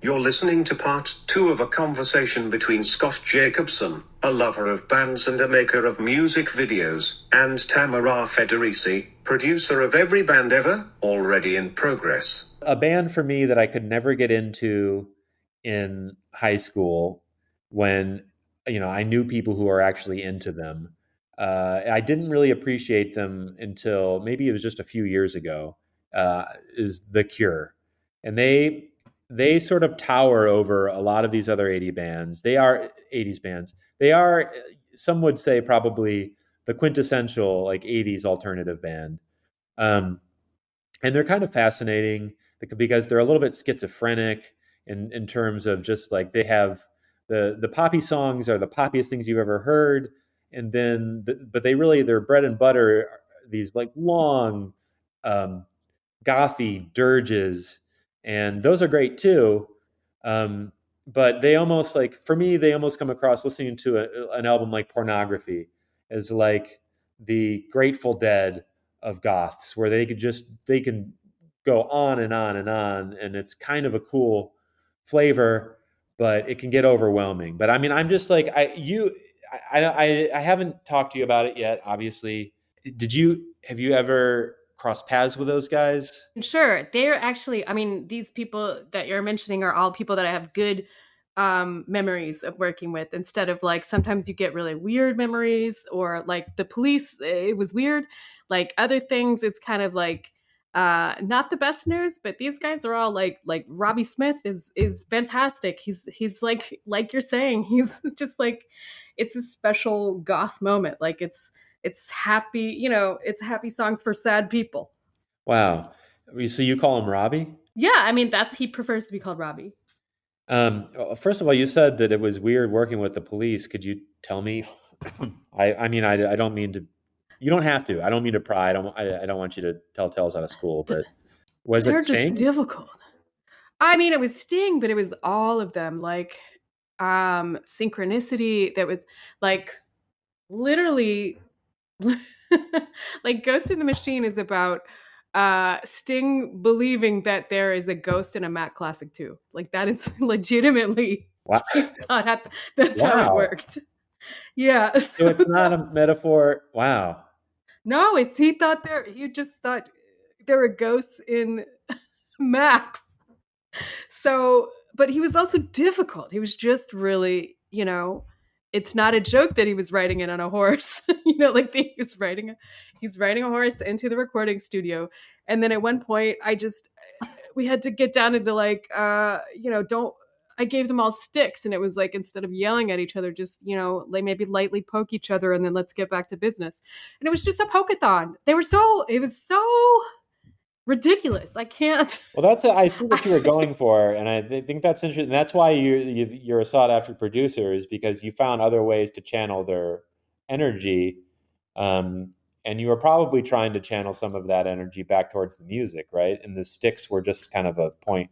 You're listening to part 2 of a conversation between Scott Jacobson, a lover of bands and a maker of music videos, and Tamara Federici, producer of Every Band Ever, already in progress. A band for me that I could never get into in high school when, I knew people who are actually into them. I didn't really appreciate them until maybe it was just a few years ago, uh, is The Cure. And they sort of tower over a lot of these other 80 bands. They are 80s bands. They are, some would say, probably the quintessential like 80s alternative band. Um, and they're kind of fascinating because they're a little bit schizophrenic in terms of just like they have the poppy songs are the poppiest things you've ever heard, and then but their bread and butter are these like long um, gothy dirges, and those are great too. Um, but they almost like for me, they almost come across listening to an album like Pornography as like the Grateful Dead of goths, where they can go on and on and on, and it's kind of a cool flavor, but it can get overwhelming. But I mean, I'm just like I haven't talked to you about it yet. Obviously, have you ever crossed paths with those guys? Sure. They're actually, I mean, these people that you're mentioning are all people that I have good memories of working with, instead of like sometimes you get really weird memories, or like the police, it was weird. Like other things, it's kind of like not the best news, but these guys are all like Robbie Smith is fantastic. He's like you're saying, he's just like it's a special goth moment. Like it's happy, it's happy songs for sad people. Wow. So you call him Robbie? Yeah, I mean he prefers to be called Robbie. First of all, you said that it was weird working with the police. Could you tell me? I mean, I don't mean to. You don't have to. I don't mean to pry. I don't want you to tell tales out of school. But was it They're just Sting? difficult. I mean, it was Sting, but it was all of them. Like Synchronicity, that was like literally like Ghost in the Machine is about Sting believing that there is a ghost in a Mac Classic 2. Like that is legitimately Wow. that's how it Wow. worked. Yeah. So it's not a metaphor. Wow. No, he just thought there were ghosts in Max. So, but he was also difficult. He was just really, it's not a joke that he was riding it on a horse. Like he's riding a horse into the recording studio. And then at one point we had to get down into like, don't, I gave them all sticks, and it was like, instead of yelling at each other, just, like maybe lightly poke each other and then let's get back to business. And it was just a pokeathon. It was so ridiculous. I can't. Well, I see what you were going for, and I think that's interesting. That's why you're a sought after producer, is because you found other ways to channel their energy, and you were probably trying to channel some of that energy back towards the music, right? And the sticks were just kind of a point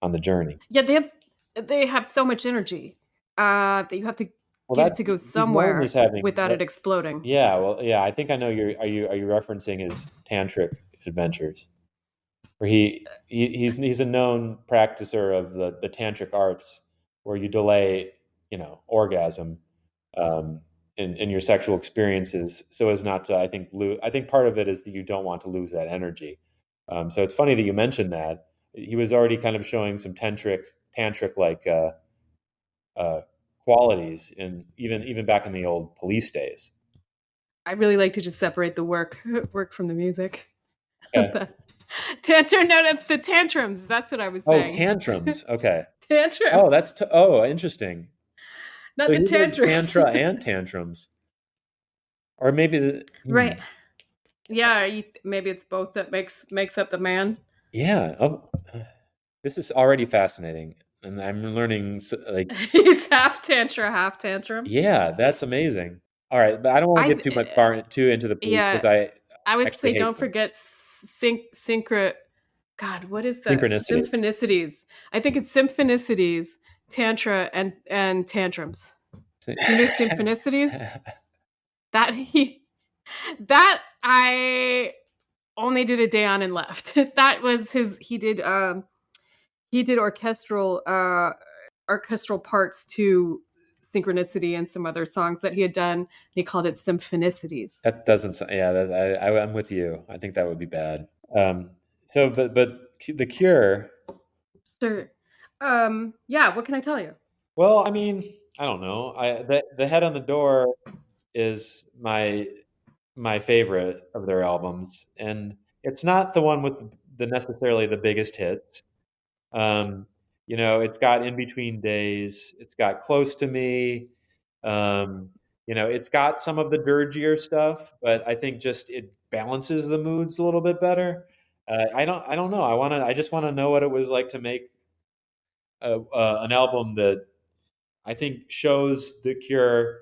on the journey. Yeah, they have so much energy that you have to Well, get it that's to go he's known as somewhere having without that. it exploding. Yeah, well, yeah. I think I know. Are you referencing his tantric adventures? Where he's a known practicer of the tantric arts, where you delay orgasm um, in your sexual experiences so as not to, I think, lose. I think part of it is that you don't want to lose that energy. So it's funny that you mentioned that. He was already kind of showing some tantric like uh, qualities in even back in the old police days. I really like to just separate the work from the music. Okay. The no, the tantrums. That's what I was Oh, saying. tantrums. Okay. Oh, Tantrums, interesting. not So the he did tantrums. tantra and tantrums, or maybe Right. Yeah. Maybe it's both that makes up the man. yeah. Oh, this is already fascinating, and I'm learning like He's half tantra, half tantrum. yeah, that's amazing. All right, but I don't want to I get too into the police Yeah. because I I would actually say hate don't them. forget synchro. God, what is that? Synchronicity. Symphonicities. I think it's symphonicities, tantra, and tantrums. Do you know symphonicities? That he that I only did a day on and left. That was his. He did. he did orchestral parts to Synchronicity and some other songs that he had done. He called it symphonicities. That doesn't sound, yeah, I'm with you. I think that would be bad. So, but The Cure, Sure. Yeah, what can I tell you? well, I mean, I don't know. The Head on the Door is my favorite of their albums, and it's not the one with the necessarily the biggest hits. Um, it's got In Between Days, it's got Close to Me, um, it's got some of the dirgier stuff, but I think just it balances the moods a little bit better. I don't know. I just want to know what it was like to make an album that I think shows The Cure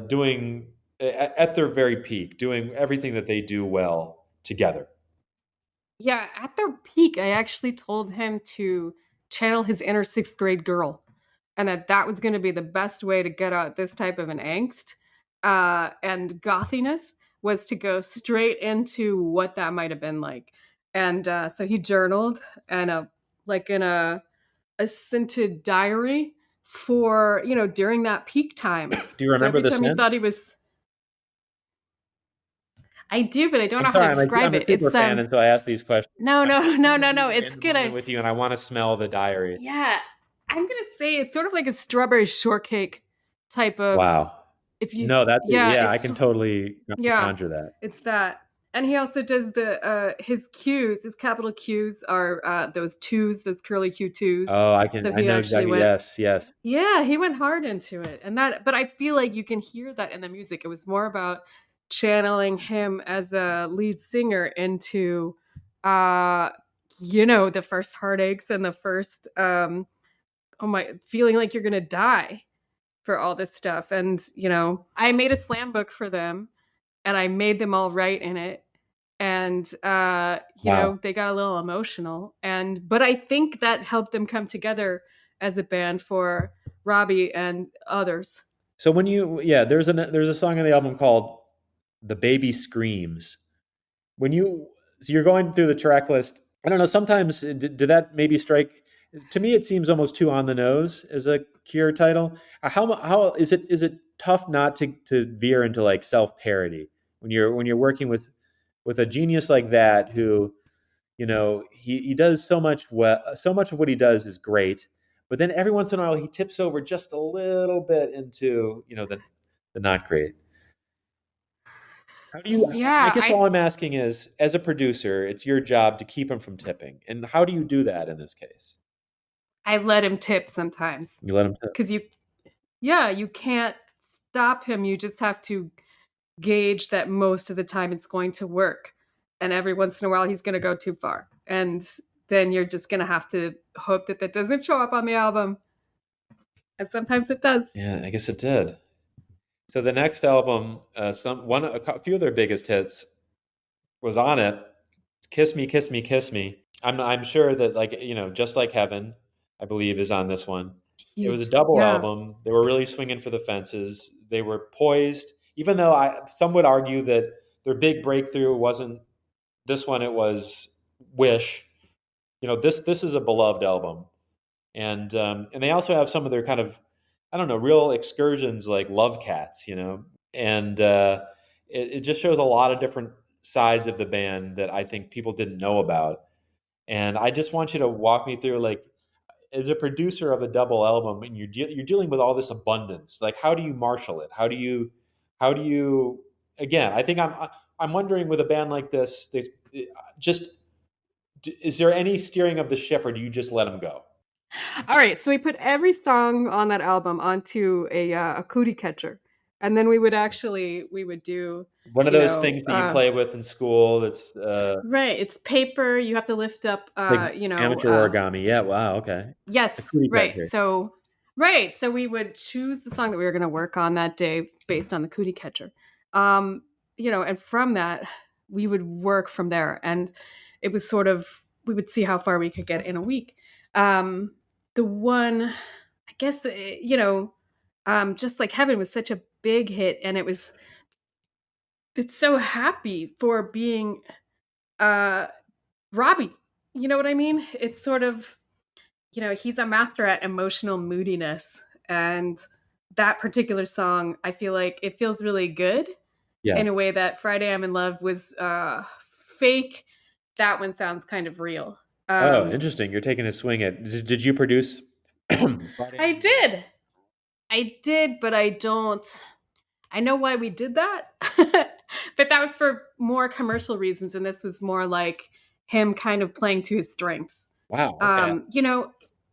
doing at their very peak, doing everything that they do well together. Yeah, at their peak, I actually told him to channel his inner sixth grade girl, and that was going to be the best way to get out this type of an angst and gothiness was to go straight into what that might have been like. And so he journaled and like in a scented diary for during that peak time. Do you So remember every the time he scent? thought he was, I do, but I don't I'm know how to sorry, describe I'm a it. super It's fan, and so I ask these questions. no, I'm no, no, trying to no, be no. there It's in the moment gonna, with you, and I want to smell the diary. yeah. I'm gonna say it's sort of like a strawberry shortcake type of. Wow. If you, No, yeah, I can totally yeah, conjure that. it's that. And he also does the his Q's, his capital Q's are those twos, those curly Q twos. Oh, So I he know actually exactly. went, Yes, yes. yeah, he went hard into it. And that, but I feel like you can hear that in the music. It was more about channeling him as a lead singer into uh the first heartaches and the first oh my, feeling like you're gonna die for all this stuff. And I made a slam book for them and I made them all write in it. And Wow. they got a little emotional. And but I think that helped them come together as a band for Robbie and others. So yeah, there's a song on the album called "The Baby Screams." So you're going through the track list. I don't know. Sometimes did that maybe strike? To me, it seems almost too on the nose as a Cure title. How is it tough not to veer into like self parody when you're working with a genius like that who he does so much so much of what he does is great, but then every once in a while he tips over just a little bit into the not great. How do you I Yeah, guess all I'm asking is, as a producer, it's your job to keep him from tipping, and how do you do that in this case? I let him tip sometimes You let him tip. because you can't stop him. You just have to gauge that most of the time it's going to work. And every once in a while, he's going to go too far. And then you're just going to have to hope that that doesn't show up on the album. And sometimes it does. Yeah, I guess it did. So the next album, a few of their biggest hits was on it. It's "Kiss Me, Kiss Me, Kiss Me." I'm sure that, like, Just Like Heaven, I believe, is on this one. It was a Huge. double Yeah. album. They were really swinging for the fences. They were poised, even though some would argue that their big breakthrough wasn't this one. It was Wish. This is a beloved album, and they also have some of their kind of, I don't know, real excursions like Love Cats. And it just shows a lot of different sides of the band that I think people didn't know about. And I just want you to walk me through, like, as a producer of a double album, and you're dealing with all this abundance. Like, how do you marshal it? How do you again? I think I'm wondering, with a band like this, just is there any steering of the ship, or do you just let them go? All right. So we put every song on that album onto a cootie catcher. And then we would do, One of you those know, things that you play with in school. That's right. It's paper. You have to lift up, like amateur origami. Yeah. Wow. Okay. yes, A cootie right. catcher. So we would choose the song that we were going to work on that day based on the cootie catcher. And from that we would work from there, and it was sort of, we would see how far we could get in a week. The one, I guess, Just Like Heaven was such a big hit, and it's so happy for being uh Robbie. You know what I mean? It's sort of he's a master at emotional moodiness. And that particular song, I feel like it feels really good Yeah. in a way that Friday I'm in Love was fake. That one sounds kind of real. Oh, interesting. You're taking a swing at. Did you produce Friday? I did. I did, but I don't. I know why we did that. But that was for more commercial reasons. And this was more like him kind of playing to his strengths. Wow. Okay.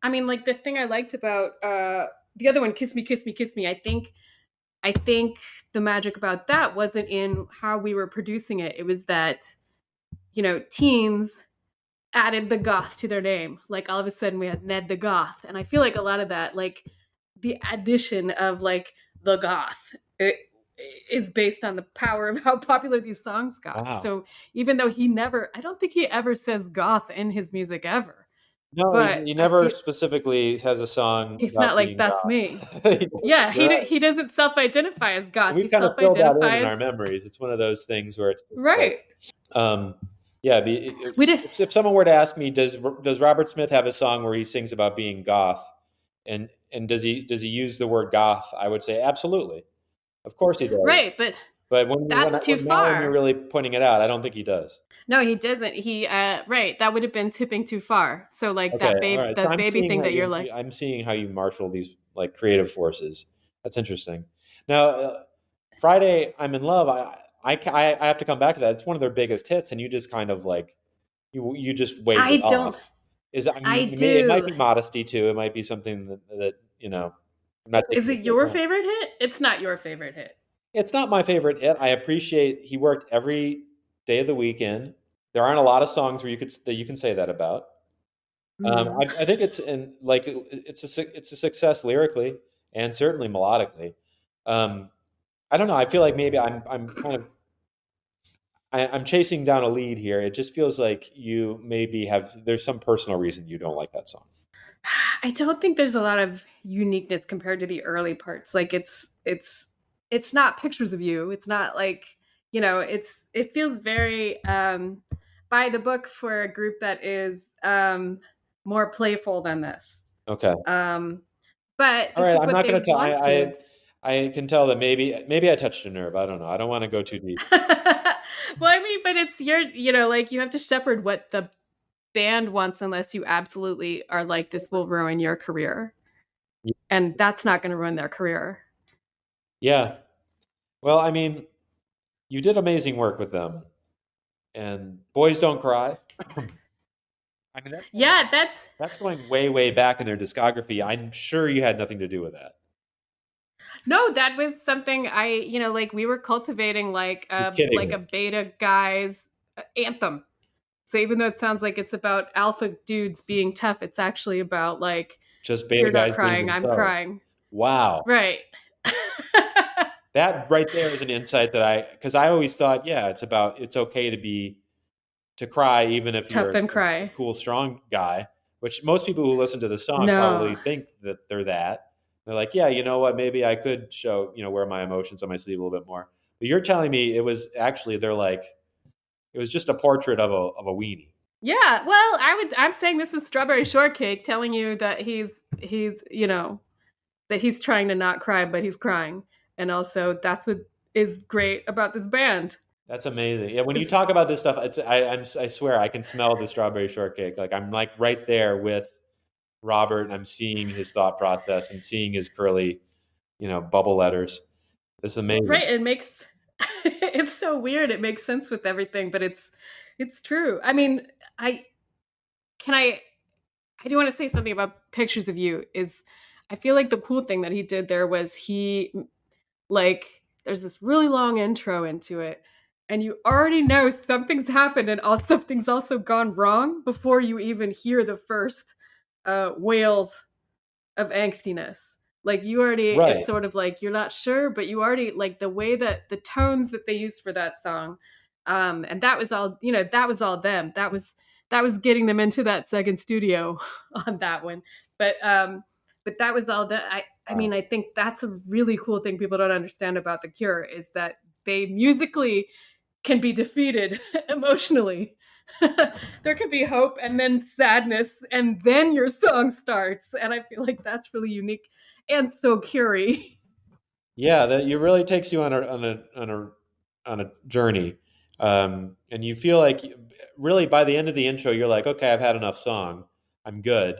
I mean, like the thing I liked about the other one, Kiss Me, Kiss Me, Kiss Me, I think the magic about that wasn't in how we were producing it. It was that, teens added the goth to their name. Like all of a sudden we had Ned the Goth. And I feel like a lot of that, like the addition of like the goth, it is based on the power of how popular these songs got. Wow. So even though I don't think he ever says goth in his music ever. No, But he never specifically has a song he's about not like, being that's goth. me. Yeah, He doesn't self-identify as goth. We've He kind of filled that in self-identifies our memories. It's one of those things where it's right. Yeah, We did. if someone were to ask me, does Robert Smith have a song where he sings about being goth, and does he use the word goth? I would say absolutely, of course he does. Right, but when that's too now when far. you're really pointing it out, I don't think he does. No, he doesn't. He right, that would have been tipping too far. So like Okay, that babe, all right. that So baby thing that you're like. I'm seeing how you marshal these like creative forces. That's interesting. Now, Friday, I'm in Love. I have to come back to that. It's one of their biggest hits, and you just kind of like you just wave I it don't. off. I mean, I do. It might be modesty too. It might be something that I'm not taking Is it your favorite hit? It's not your favorite hit. It's not my favorite hit. I appreciate he worked every day of the weekend. There aren't a lot of songs where you can say that about. I think it's it's a success lyrically and certainly melodically. I don't know. I feel like maybe I'm kind of I'm chasing down a lead here. It just feels like you maybe there's some personal reason you don't like that song. I don't think there's a lot of uniqueness compared to the early parts. Like it's not Pictures of You. It's not like, it feels very by the book for a group that is more playful than this. Okay. But all right, I'm not going to tell. I can tell that maybe I touched a nerve. I don't know. I don't want to go too deep. Well, I mean, but it's like you have to shepherd what the band wants unless you absolutely are like, this will ruin your career. Yeah. And that's not going to ruin their career. Yeah. Well, I mean, you did amazing work with them. And Boys Don't Cry. I mean, that's going way, way back in their discography. I'm sure you had nothing to do with that. No, that was something like we were cultivating like a beta guy's anthem. So even though it sounds like it's about alpha dudes being tough, it's actually about like, just beta you're guys not crying, I'm crying. Wow. Right. That right there is an insight that because I always thought, it's okay to cry even if tough you're and cry. A cool, strong guy, which most people who listen to the song probably think that they're that. They're like, yeah, you know what? Maybe I could show, wear my emotions on my sleeve a little bit more. But you're telling me it was actually, they're like, it was just a portrait of a weenie. Yeah. Well, I'm saying this is Strawberry Shortcake telling you that he's that he's trying to not cry, but he's crying. And also that's what is great about this band. That's amazing. Yeah. When you talk about this stuff, I swear I can smell the Strawberry Shortcake. Like I'm like right there with Robert, and I'm seeing his thought process and seeing his curly, bubble letters. It's amazing. Right. It makes, it's so weird. It makes sense with everything, but it's true. I mean, I do want to say something about Pictures of You. I feel like the cool thing that he did there was there's this really long intro into it, and you already know something's happened and something's also gone wrong before you even hear the first wails of angstiness. Like you already, right. It's sort of like you're not sure, but you already like the way that the tones that they used for that song, and that was all. That was all them. That was getting them into that second studio on that one. But that was all that. I mean, I think that's a really cool thing people don't understand about The Cure is that they musically can be defeated emotionally. there could be hope and then sadness and then your song starts. And I feel like that's really unique and so Curie. Yeah, that it really takes you on a journey, and you feel like really by the end of the intro, you're like, okay, I've had enough song, I'm good,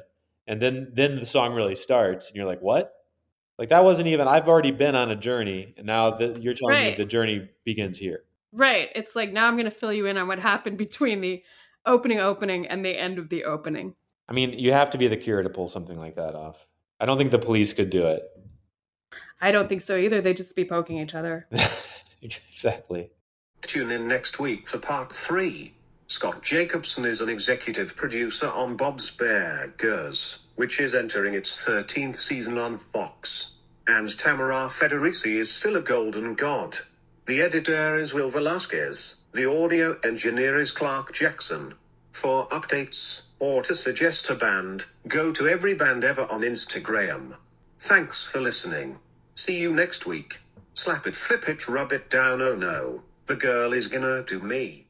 and then the song really starts, and you're like, what? Like that wasn't even. I've already been on a journey, and now you're telling me Right. the journey begins here. Right. It's like now I'm going to fill you in on what happened between the opening and the end of the opening. I mean, you have to be the Cure to pull something like that off. I don't think the Police could do it. I don't think so either. They just be poking each other. Exactly. Tune in next week for part 3. Scott Jacobson is an executive producer on Bob's Burgers, which is entering its 13th season on Fox. And Tamara Federici is still a golden god. The editor is Will Velasquez. The audio engineer is Clark Jackson. For updates, or to suggest a band, go to Every Band Ever on Instagram. Thanks for listening. See you next week. Slap it, flip it, rub it down, oh no. The girl is gonna do me.